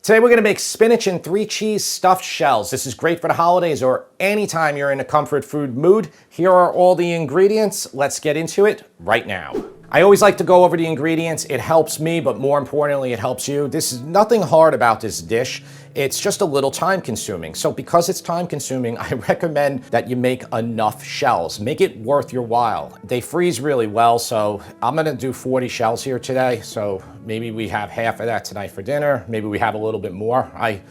Today we're gonna make spinach and 3-cheese stuffed shells. This is great for the holidays or anytime you're in a comfort food mood. Here are all the ingredients. Let's get into it right now. I always like to go over the ingredients. It helps me, but more importantly, it helps you. This is nothing hard about this dish. It's just a little time consuming. So because it's time consuming, I recommend that you make enough shells. Make it worth your while. They freeze really well, so I'm gonna do 40 shells here today. So maybe we have half of that tonight for dinner. Maybe we have a little bit more. I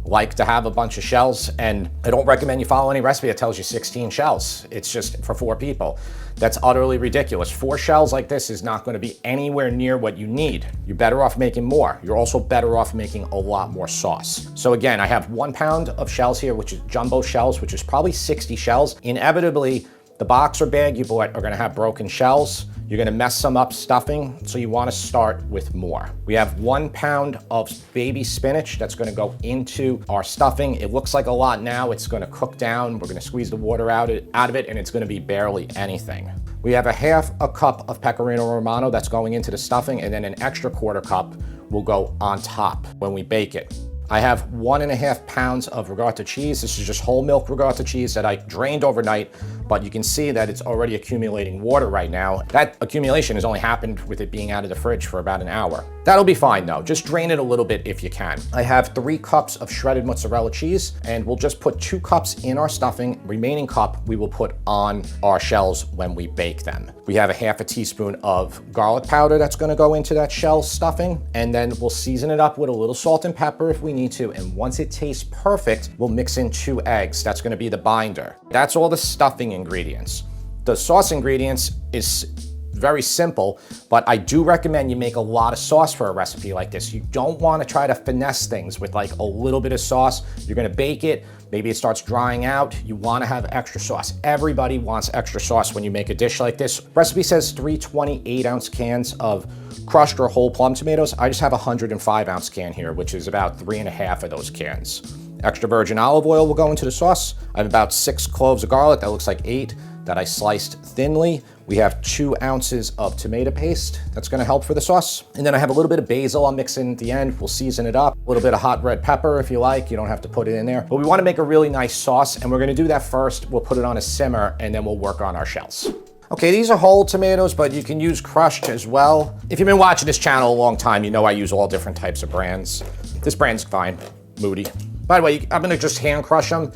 like to have a bunch of shells, and I don't recommend you follow any recipe that tells you 16 shells. It's just for 4 people. That's utterly ridiculous. 4 shells like this is not going to be anywhere near what you need. You're better off making more. You're also better off making a lot more sauce. So again, I have 1 pound of shells here, which is jumbo shells, which is probably 60 shells. Inevitably, the box or bag you bought are gonna have broken shells. You're gonna mess some up stuffing, so you wanna start with more. We have 1 pound of baby spinach that's gonna go into our stuffing. It looks like a lot now. It's gonna cook down. We're gonna squeeze the water out of it, and it's gonna be barely anything. We have a half a cup of Pecorino Romano that's going into the stuffing, and then an extra 1/4 cup will go on top when we bake it. I have 1.5 pounds of ricotta cheese. This is just whole milk ricotta cheese that I drained overnight, but you can see that it's already accumulating water right now. That accumulation has only happened with it being out of the fridge for about an hour. That'll be fine though. Just drain it a little bit if you can. I have 3 cups of shredded mozzarella cheese, and we'll just put 2 cups in our stuffing. Remaining cup we will put on our shells when we bake them. We have a half a teaspoon of garlic powder that's gonna go into that shell stuffing, and then we'll season it up with a little salt and pepper if we need to, and once it tastes perfect, we'll mix in 2 eggs. That's gonna be the binder. That's all the stuffing ingredients. The sauce ingredients is very simple, but I do recommend you make a lot of sauce for a recipe like this. You don't want to try to finesse things with like a little bit of sauce. You're gonna bake it, maybe it starts drying out. You want to have extra sauce. Everybody wants extra sauce when you make a dish like this. Recipe says 3 28-ounce cans of crushed or whole plum tomatoes. I just have a 105-ounce can here, which is about 3.5 of those cans. Extra virgin olive oil will go into the sauce. I have about 6 cloves of garlic. That looks like 8 that I sliced thinly. We have 2 ounces of tomato paste. That's gonna help for the sauce. And then I have a little bit of basil I'll mix in at the end. We'll season it up. A little bit of hot red pepper if you like. You don't have to put it in there. But we wanna make a really nice sauce, and we're gonna do that first. We'll put it on a simmer, and then we'll work on our shells. Okay, these are whole tomatoes, but you can use crushed as well. If you've been watching this channel a long time, you know I use all different types of brands. This brand's fine, Moody. By the way, I'm gonna just hand crush them.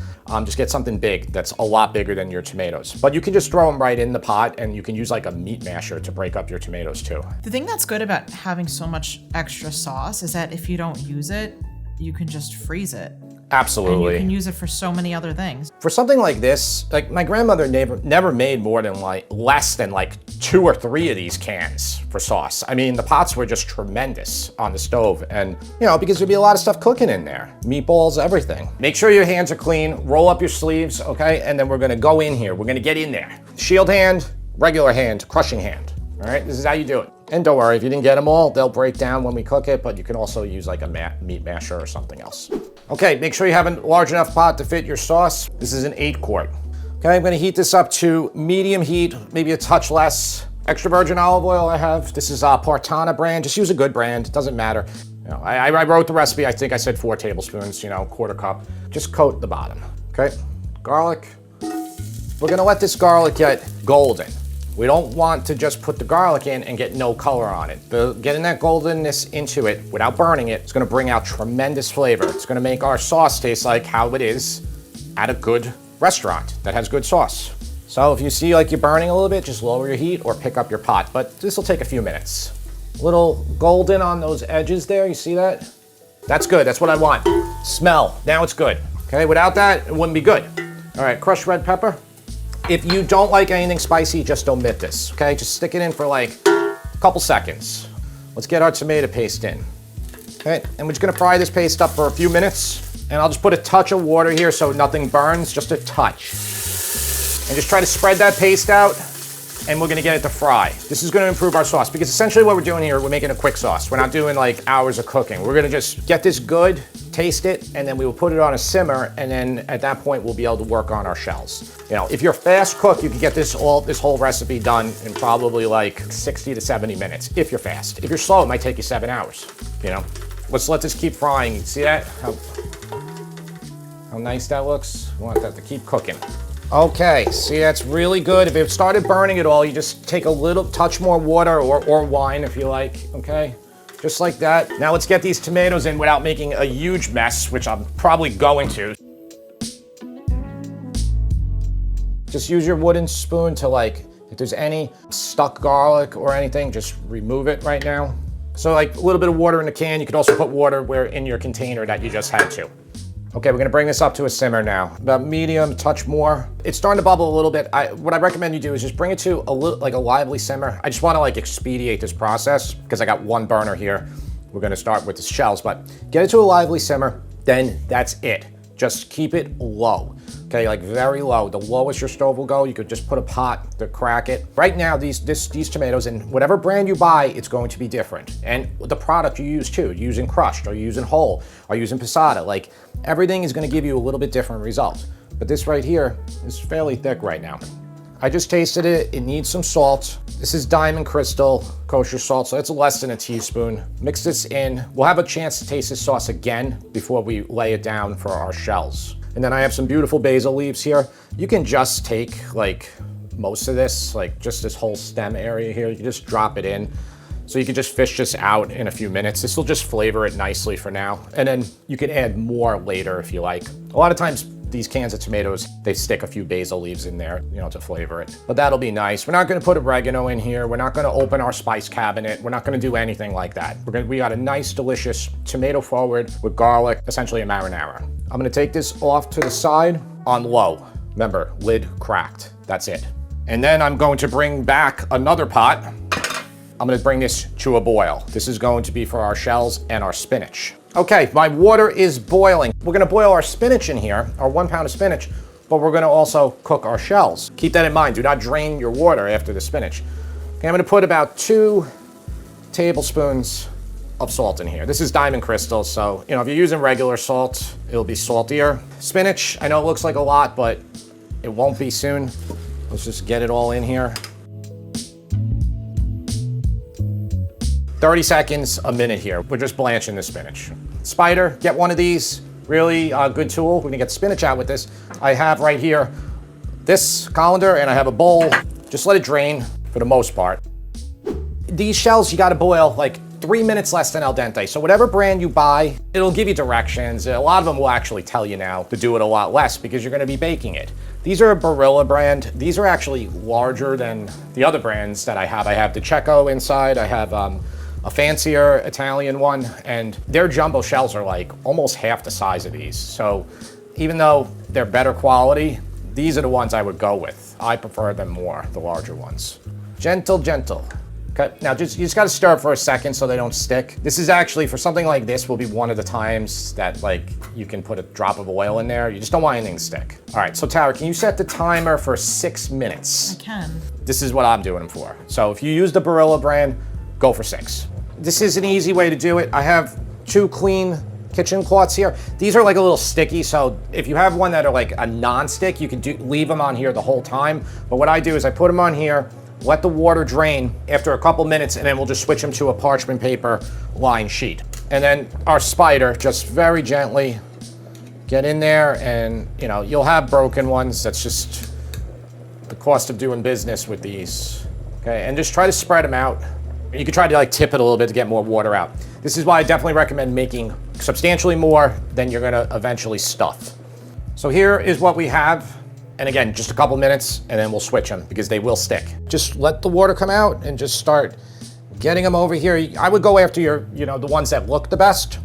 Just get something big that's a lot bigger than your tomatoes. But you can just throw them right in the pot, and you can use like a meat masher to break up your tomatoes too. The thing that's good about having so much extra sauce is that if you don't use it, you can just freeze it. Absolutely. And you can use it for so many other things. For something like this, like my grandmother never made more than less than 2 or 3 of these cans for sauce. I mean, the pots were just tremendous on the stove, and you know, because there'd be a lot of stuff cooking in there. Meatballs, everything. Make sure your hands are clean, roll up your sleeves, okay? And then we're gonna go in here. We're gonna get in there. Shield hand, regular hand, crushing hand. All right, this is how you do it. And don't worry, if you didn't get them all, they'll break down when we cook it, but you can also use like a meat masher or something else. Okay, make sure you have a large enough pot to fit your sauce. This is an 8-quart. Okay, I'm gonna heat this up to medium heat, maybe a touch less. Extra virgin olive oil I have. This is Partana brand. Just use a good brand, it doesn't matter. You know, I wrote the recipe, I think I said 4 tablespoons, you know, 1/4 cup. Just coat the bottom, okay? Garlic. We're gonna let this garlic get golden. We don't want to just put the garlic in and get no color on it. Getting that goldenness into it without burning it is gonna bring out tremendous flavor. It's gonna make our sauce taste like how it is at a good restaurant that has good sauce. So if you see like you're burning a little bit, just lower your heat or pick up your pot, but this will take a few minutes. A little golden on those edges there, you see that? That's good, that's what I want. Smell, now it's good. Okay, without that, it wouldn't be good. All right, crushed red pepper. If you don't like anything spicy, just omit this, okay? Just stick it in for like a couple seconds. Let's get our tomato paste in. Okay, and we're just gonna fry this paste up for a few minutes, and I'll just put a touch of water here so nothing burns, just a touch. And just try to spread that paste out, and we're gonna get it to fry. This is gonna improve our sauce, because essentially what we're doing here, we're making a quick sauce. We're not doing like hours of cooking. We're gonna just get this good, taste it, and then we will put it on a simmer, and then at that point we'll be able to work on our shells. You know, if you're a fast cook, you can get this whole recipe done in probably like 60 to 70 minutes, if you're fast. If you're slow, it might take you 7 hours, you know? Let's let this keep frying. See that? How nice that looks? We want that to keep cooking. Okay, see, that's really good. If it started burning at all, you just take a little touch more water or wine if you like, okay? Just like that. Now let's get these tomatoes in without making a huge mess, which I'm probably going to. Just use your wooden spoon to like, if there's any stuck garlic or anything, just remove it right now. So like a little bit of water in the can. You could also put water in your container that you just had to. Okay, we're gonna bring this up to a simmer now. About medium, touch more. It's starting to bubble a little bit. What I recommend you do is just bring it to a little, like a lively simmer. I just wanna like expedite this process because I got one burner here. We're gonna start with the shells, but get it to a lively simmer, then that's it. Just keep it low, okay, like very low. The lowest your stove will go, you could just put a pot to crack it. Right now, these tomatoes, and whatever brand you buy, it's going to be different. And the product you use too, you're using crushed, or you're using whole, or you're using passata, like everything is gonna give you a little bit different result. But this right here is fairly thick right now. I just tasted it, it needs some salt. This is Diamond Crystal kosher salt, so it's less than a teaspoon. Mix this in. We'll have a chance to taste this sauce again before we lay it down for our shells. And then I have some beautiful basil leaves here. You can just take like most of this, like just this whole stem area here, you can just drop it in. So you can just fish this out in a few minutes. This will just flavor it nicely for now. And then you can add more later if you like. A lot of times these cans of tomatoes, they stick a few basil leaves in there, you know, to flavor it. But that'll be nice. We're not gonna put oregano in here. We're not gonna open our spice cabinet. We're not gonna do anything like that. We got a nice, delicious tomato forward with garlic, essentially a marinara. I'm gonna take this off to the side on low. Remember, lid cracked, that's it. And then I'm going to bring back another pot. I'm gonna bring this to a boil. This is going to be for our shells and our spinach. Okay, my water is boiling. We're gonna boil our spinach in here, our 1 pound of spinach, but we're gonna also cook our shells. Keep that in mind, do not drain your water after the spinach. Okay, I'm gonna put about 2 tablespoons of salt in here. This is Diamond Crystal, so you know if you're using regular salt, it'll be saltier. Spinach, I know it looks like a lot, but it won't be soon. Let's just get it all in here. 30 seconds, a minute here. We're just blanching the spinach. Spider, get one of these. Really good tool. We're gonna get spinach out with this. I have right here this colander and I have a bowl. Just let it drain for the most part. These shells you gotta boil like 3 minutes less than al dente. So whatever brand you buy, it'll give you directions. A lot of them will actually tell you now to do it a lot less because you're gonna be baking it. These are a Barilla brand. These are actually larger than the other brands that I have. I have the Checo inside. I have a fancier Italian one, and their jumbo shells are like almost half the size of these. So even though they're better quality, these are the ones I would go with. I prefer them more, the larger ones. Gentle, gentle. Okay, now you just gotta stir it for a second so they don't stick. This is actually, for something like this, will be one of the times that like you can put a drop of oil in there. You just don't want anything to stick. All right, so Tara, can you set the timer for 6 minutes? I can. This is what I'm doing them for. So if you use the Barilla brand, go for 6. This is an easy way to do it. I have 2 clean kitchen cloths here. These are like a little sticky, so if you have one that are like a non-stick, you can leave them on here the whole time. But what I do is I put them on here, let the water drain after a couple minutes, and then we'll just switch them to a parchment paper lined sheet. And then our spider, just very gently get in there, and you know, you'll have broken ones. That's just the cost of doing business with these. Okay, and just try to spread them out. You could try to like tip it a little bit to get more water out. This is why I definitely recommend making substantially more than you're gonna eventually stuff. So here is what we have. And again, just a couple minutes and then we'll switch them because they will stick. Just let the water come out and just start getting them over here. I would go after your, you know, the ones that look the best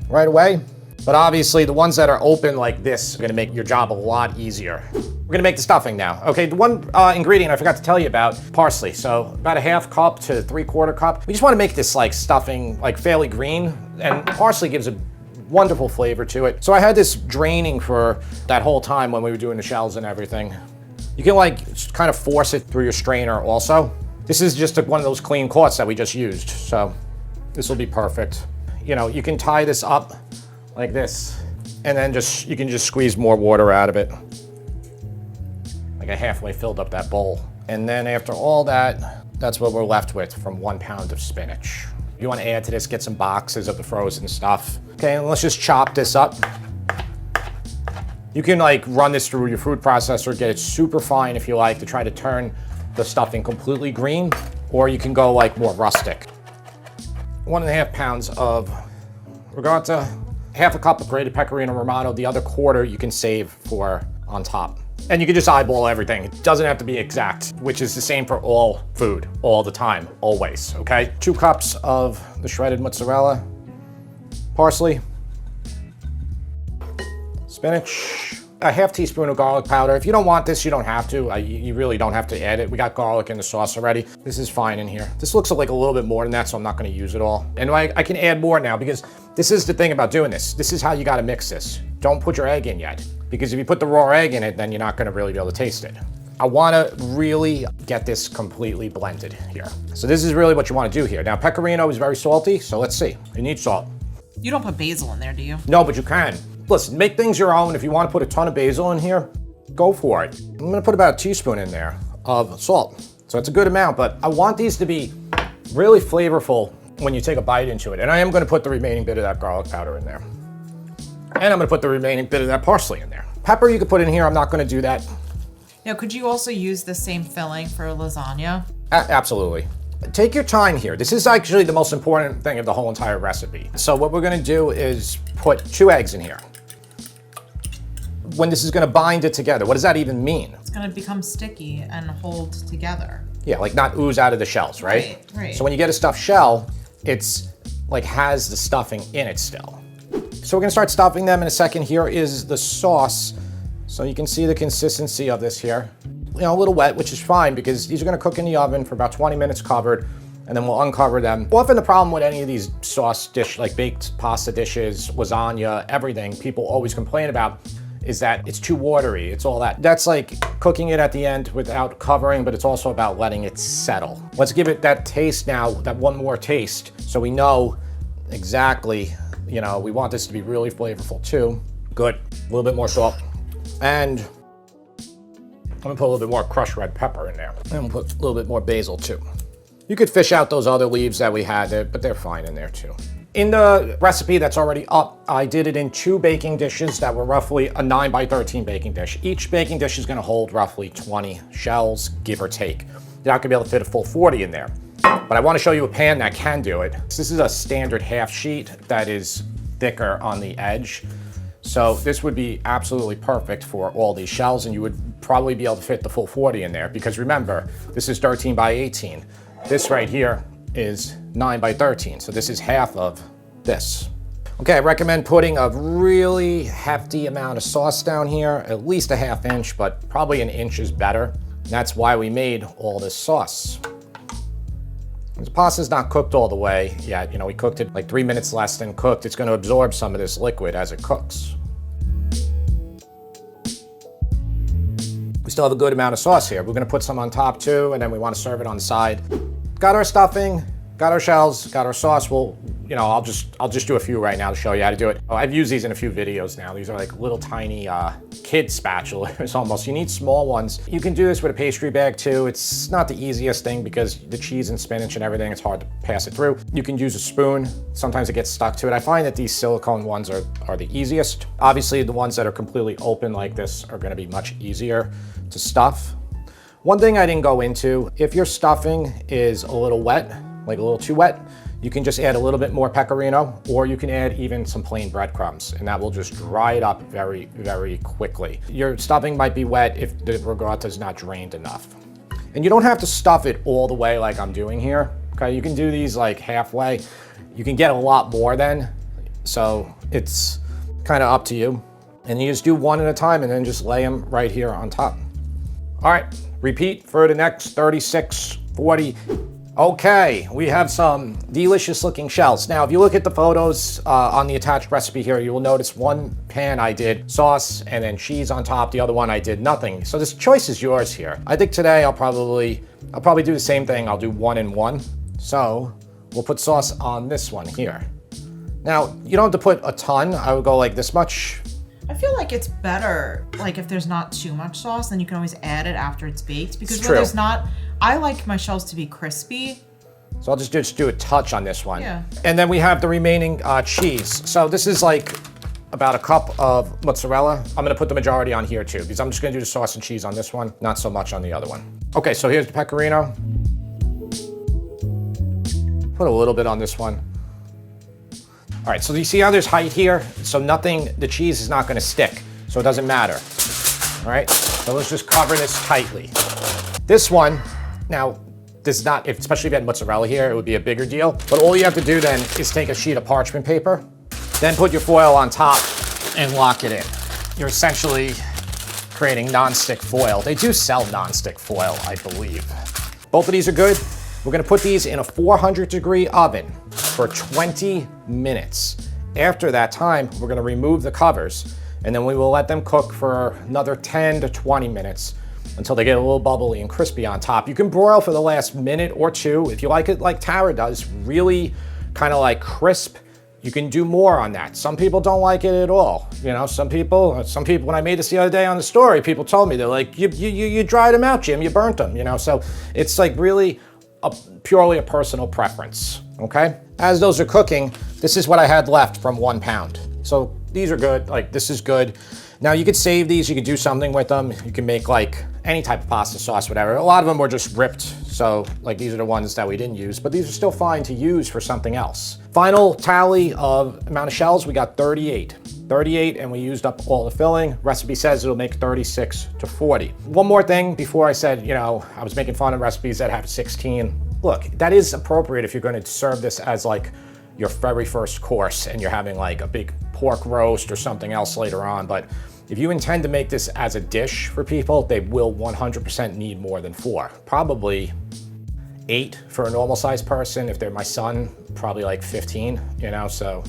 right away. But obviously the ones that are open like this are gonna make your job a lot easier. We're gonna make the stuffing now. Okay, the one ingredient I forgot to tell you about, parsley. So about a 1/2 cup to 3/4 cup. We just wanna make this like stuffing like fairly green, and parsley gives a wonderful flavor to it. So I had this draining for that whole time when we were doing the shells and everything. You can like kind of force it through your strainer also. This is just one of those clean cloths that we just used. So this will be perfect. You know, you can tie this up like this, and then you can just squeeze more water out of it. Like I halfway filled up that bowl. And then after all that, that's what we're left with from 1 pound of spinach. You want to add to this, get some boxes of the frozen stuff. Okay, and let's just chop this up. You can like run this through your food processor, get it super fine if you like to try to turn the stuffing completely green, or you can go like more rustic. 1.5 pounds of ricotta, half a cup of grated Pecorino Romano, the other quarter you can save for on top. And you can just eyeball everything. It doesn't have to be exact, which is the same for all food, all the time, always, okay? 2 cups of the shredded mozzarella, parsley, spinach, a half teaspoon of garlic powder. If you don't want this, you don't have to. You really don't have to add it. We got garlic in the sauce already. This is fine in here. This looks like a little bit more than that, so I'm not gonna use it all. And I can add more now because this is the thing about doing this. This is how you gotta mix this. Don't put your egg in yet, because if you put the raw egg in it, then you're not gonna really be able to taste it. I wanna really get this completely blended here. So this is really what you wanna do here. Now, pecorino is very salty, so let's see. You need salt. You don't put basil in there, do you? No, but you can. Listen, make things your own. If you want to put a ton of basil in here, go for it. I'm gonna put about a teaspoon in there of salt. So it's a good amount, but I want these to be really flavorful when you take a bite into it. And I am gonna put the remaining bit of that garlic powder in there. And I'm gonna put the remaining bit of that parsley in there. Pepper you could put in here, I'm not gonna do that. Now, could you also use the same filling for lasagna? Absolutely. Take your time here. This is actually the most important thing of the whole entire recipe. So what we're gonna do is put 2 eggs in here. When this is gonna bind it together, what does that even mean? It's gonna become sticky and hold together. Yeah, like not ooze out of the shells, right? Right. So when you get a stuffed shell, it's like has the stuffing in it still. So we're gonna start stuffing them in a second. Here is the sauce. So you can see the consistency of this here. You know, a little wet, which is fine because these are gonna cook in the oven for about 20 minutes covered, and then we'll uncover them. Often the problem with any of these sauce dish, like baked pasta dishes, lasagna, everything, people always complain about is that it's too watery, it's all that. That's like cooking it at the end without covering, but it's also about letting it settle. Let's give it that taste now, that one more taste, so we know exactly, you know, we want this to be really flavorful too. Good, a little bit more salt. And I'm gonna put a little bit more crushed red pepper in there. And we'll put a little bit more basil too. You could fish out those other leaves that we had there, but they're fine in there too. In the recipe that's already up, I did it in 2 baking dishes that were roughly a 9 by 13 baking dish. Each baking dish is gonna hold roughly 20 shells, give or take. You're not gonna be able to fit a full 40 in there. But I wanna show you a pan that can do it. This is a standard half sheet that is thicker on the edge. So this would be absolutely perfect for all these shells, and you would probably be able to fit the full 40 in there, because remember, this is 13 by 18. This right here is 9 by 13, so this is half of this. Okay, I recommend putting a really hefty amount of sauce down here, at least a ½ inch, but probably an inch is better. And that's why we made all this sauce. The pasta's not cooked all the way yet. You know, we cooked it like 3 minutes less than cooked. It's gonna absorb some of this liquid as it cooks. We still have a good amount of sauce here. We're gonna put some on top too, and then we wanna serve it on the side. Got our stuffing, got our shells, got our sauce. We'll, you know, I'll just do a few right now to show you how to do it. I've used these in a few videos now. These are like little tiny kid spatulas almost. You need small ones. You can do this with a pastry bag too. It's not the easiest thing because the cheese and spinach and everything, it's hard to pass it through. You can use a spoon. Sometimes it gets stuck to it. I find that these silicone ones are the easiest. Obviously, the ones that are completely open like this are gonna be much easier to stuff. One thing I didn't go into, if your stuffing is a little wet, like a little too wet, you can just add a little bit more pecorino, or you can add even some plain breadcrumbs, and that will just dry it up very, very quickly. Your stuffing might be wet if the ricotta is not drained enough. And you don't have to stuff it all the way like I'm doing here, okay? You can do these like halfway. You can get a lot more then, so it's kind of up to you. And you just do one at a time and then just lay them right here on top. All right, repeat for the next 36, 40. Okay, we have some delicious looking shells. Now, if you look at the photos on the attached recipe here, you will notice one pan I did sauce and then cheese on top. The other one I did nothing. So this choice is yours here. I think today I'll probably do the same thing. I'll do 1 and 1. So we'll put sauce on this one here. Now, you don't have to put a ton. I would go like this much. I feel like it's better, like if there's not too much sauce, then you can always add it after it's baked. Because It's when true. there's not, I like my shells to be crispy. So I'll just do a touch on this one. Yeah. And then we have the remaining cheese. So this is like about a cup of mozzarella. I'm gonna put the majority on here too, because I'm just gonna do the sauce and cheese on this one, not so much on the other one. Okay, so here's the pecorino. Put a little bit on this one. All right, so you see how there's height here? So the cheese is not gonna stick, so it doesn't matter. All right, so let's just cover this tightly. This one, now, does not, especially if you had mozzarella here, it would be a bigger deal. But all you have to do then is take a sheet of parchment paper, then put your foil on top and lock it in. You're essentially creating non-stick foil. They do sell non-stick foil, I believe. Both of these are good. We're gonna put these in a 400-degree oven for 20 minutes. After that time, we're gonna remove the covers, and then we will let them cook for another 10 to 20 minutes until they get a little bubbly and crispy on top. You can broil for the last minute or two. If you like it like Tara does, really kind of like crisp, you can do more on that. Some people don't like it at all. You know, some people, when I made this the other day on the story, people told me, they're like, you dried them out, Jim, you burnt them, you know? So it's like really purely a personal preference, okay? As those are cooking, this is what I had left from 1 pound. So these are good, like this is good. Now you could save these, you could do something with them. You can make like any type of pasta sauce, whatever. A lot of them were just ripped. So like these are the ones that we didn't use, but these are still fine to use for something else. Final tally of amount of shells, we got 38. 38, and we used up all the filling. Recipe says it'll make 36 to 40. One more thing before I said, you know, I was making fun of recipes that have 16. Look, that is appropriate if you're going to serve this as like your very first course and you're having like a big pork roast or something else later on. But if you intend to make this as a dish for people, they will 100% need more than 4. Probably 8 for a normal sized person. If they're my son, probably like 15, you know, so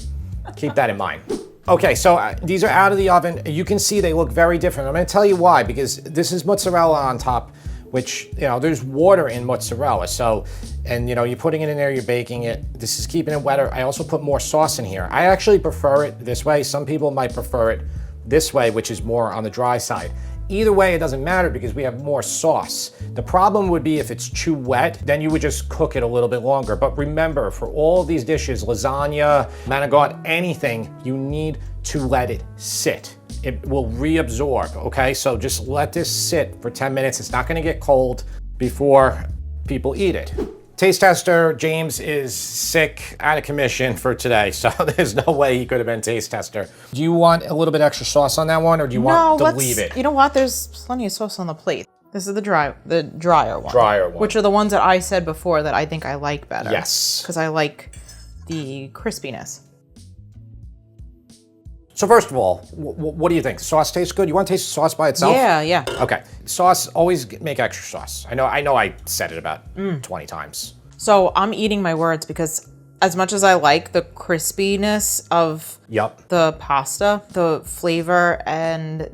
keep that in mind. Okay, so these are out of the oven. You can see they look very different. I'm gonna tell you why, because this is mozzarella on top, which, you know, there's water in mozzarella. So, and you know, you're putting it in there, you're baking it. This is keeping it wetter. I also put more sauce in here. I actually prefer it this way. Some people might prefer it this way, which is more on the dry side. Either way, it doesn't matter because we have more sauce. The problem would be if it's too wet, then you would just cook it a little bit longer. But remember, for all these dishes, lasagna, manigot, anything, you need to let it sit. It will reabsorb, okay? So just let this sit for 10 minutes. It's not gonna get cold before people eat it. Taste tester James is sick, out of commission for today, so there's no way he could have been taste tester. Do you want a little bit extra sauce on that one, or do you want to leave it? You know what? There's plenty of sauce on the plate. This is the drier one. Drier one. Which are the ones that I said before that I think I like better. Yes. Because I like the crispiness. So first of all, what do you think? The sauce tastes good? You want to taste the sauce by itself? Yeah. Okay. Sauce, always make extra sauce. I know I said it about 20 times. So I'm eating my words because as much as I like the crispiness of the pasta, the flavor and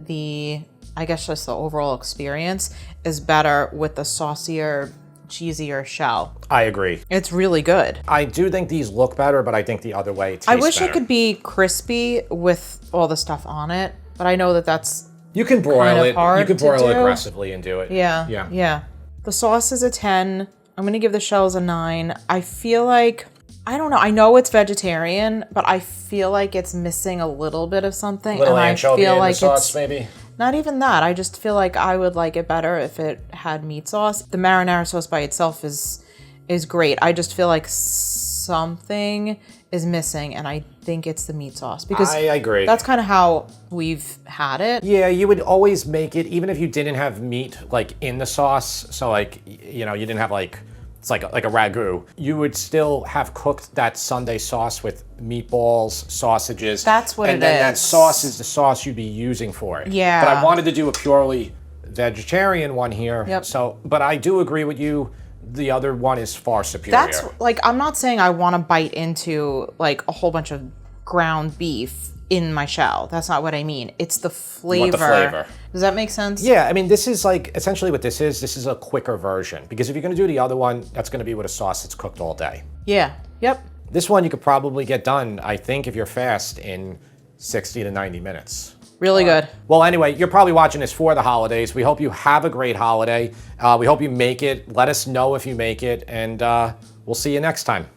I guess just the overall experience is better with the saucier, cheesier shell. I agree. It's really good. I do think these look better, but I think the other way tastes I wish better. it could be crispy with all the stuff on it, but I know that that's you can broil kind of it. hard You can broil to it do. aggressively and do it. Yeah. The sauce is a 10. I'm gonna give the shells a 9. I feel like, I don't know, I know it's vegetarian, but I feel like it's missing a little bit of something. Little and anchovy I feel in like the sauce, it's maybe? not even that. I just feel like I would like it better if it had meat sauce. The marinara sauce by itself is great. I just feel like something is missing, and I think it's the meat sauce. Because I agree. That's kind of how we've had it. Yeah, you would always make it, even if you didn't have meat like in the sauce. So like, you know, you didn't have like, it's like a ragu. You would still have cooked that Sunday sauce with meatballs, sausages. That's what it is. And then that sauce is the sauce you'd be using for it. Yeah. But I wanted to do a purely vegetarian one here. Yep. So, but I do agree with you. The other one is far superior. That's like, I'm not saying I want to bite into like a whole bunch of ground beef in my shell. That's not what I mean. It's the flavor. The flavor. Does that make sense? Yeah, I mean, this is like, essentially what this is a quicker version. Because if you're gonna do the other one, that's gonna be with a sauce that's cooked all day. Yeah, yep. This one you could probably get done, I think, if you're fast, in 60 to 90 minutes. Really good. Well, anyway, you're probably watching this for the holidays. We hope you have a great holiday. We hope you make it. Let us know if you make it, and We'll see you next time.